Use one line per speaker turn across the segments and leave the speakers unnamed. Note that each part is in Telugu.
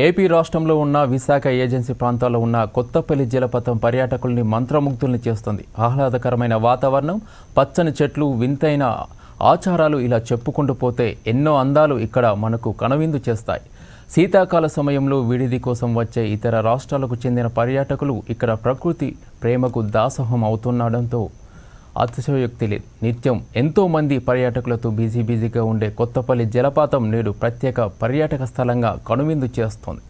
ఏపీ రాష్ట్రంలో ఉన్న విశాఖ ఏజెన్సీ ప్రాంతాల్లో ఉన్న కొత్తపల్లి జలపాతం పర్యాటకుల్ని మంత్రముగ్ధుల్ని చేస్తుంది. ఆహ్లాదకరమైన వాతావరణం, పచ్చని చెట్లు, వింతైన ఆచారాలు ఇలా చెప్పుకుంటూ పోతే ఎన్నో అందాలు ఇక్కడ మనకు కనువిందు చేస్తాయి. శీతాకాల సమయంలో విడిది కోసం వచ్చే ఇతర రాష్ట్రాలకు చెందిన పర్యాటకులు ఇక్కడ ప్రకృతి ప్రేమకు దాసోహం అవుతుండడంతో అతిశయోక్తి లేదు. నిత్యం ఎంతో మంది పర్యాటకులతో బిజీగా ఉండే కొత్తపల్లి జలపాతం నేడు ప్రత్యేక పర్యాటక స్థలంగా కనువిందు చేస్తోంది.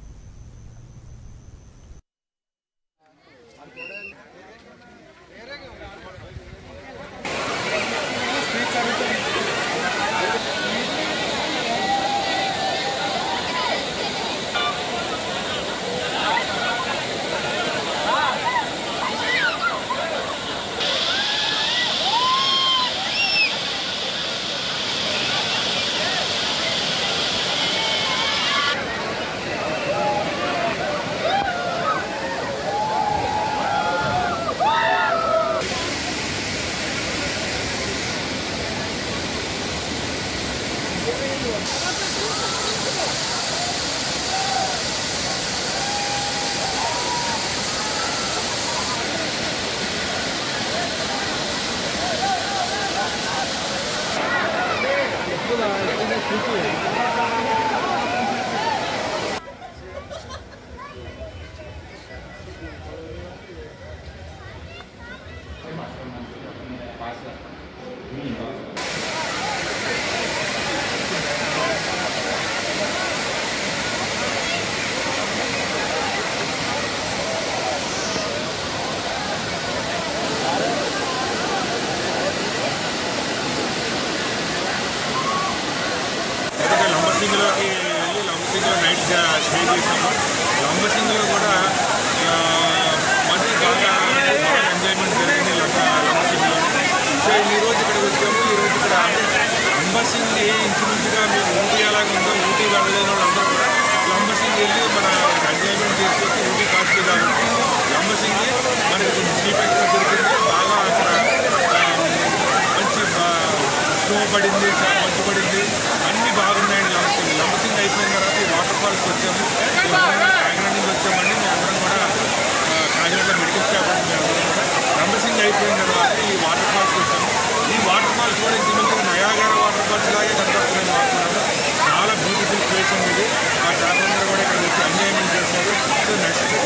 నైట్ స్టే చేసాము. లంబసింగిలో కూడా మంచి బాగా ఎంజాయ్మెంట్ జరిగింది లంబసింగిలో. సో ఈరోజు ఇక్కడ వచ్చాము. ఈరోజు ఇక్కడ లంబసింగి ఇంచుమించుగా మేము ఊటీ ఎలాగ ఉందో ఊటీ వెళ్ళలేని వాళ్ళందరూ కూడా లంబసింగి వెళ్ళి మన ఎంజాయ్మెంట్ చేసుకొచ్చి ఊటీ కాస్ట్ కాబట్టి లంబసింగి మనకి కొంచెం చీపెక్గా దొరికింది. బాగా అక్కడ మంచి స్నో పడింది, మంచు పడింది, అన్నీ బాగున్నాయండి. లంబసింగి అయిపోయిన తర్వాత ఈ వాటర్ ఫాల్స్ వచ్చాము. కాకినాడ నుంచి వచ్చామండి. మేము అందరం కూడా కాకినాడలో మెడికల్ షాప్ అండి. మేము అందరం కూడా లంబసింగి అయిపోయిన తర్వాత ఈ వాటర్ ఫాల్స్ వచ్చాము. ఈ వాటర్ ఫాల్స్ కూడా ఇంచుమించుగా నయాగర వాటర్ ఫాల్స్ లాగే కనపడుతున్నాయి. వాడుతున్నాము. చాలా బ్యూటిఫుల్ ప్లేస్ ఉంది ఇది. మా షాప్ అందరూ కూడా ఇక్కడ వచ్చి ఎంజాయ్మెంట్ చేస్తారు. So next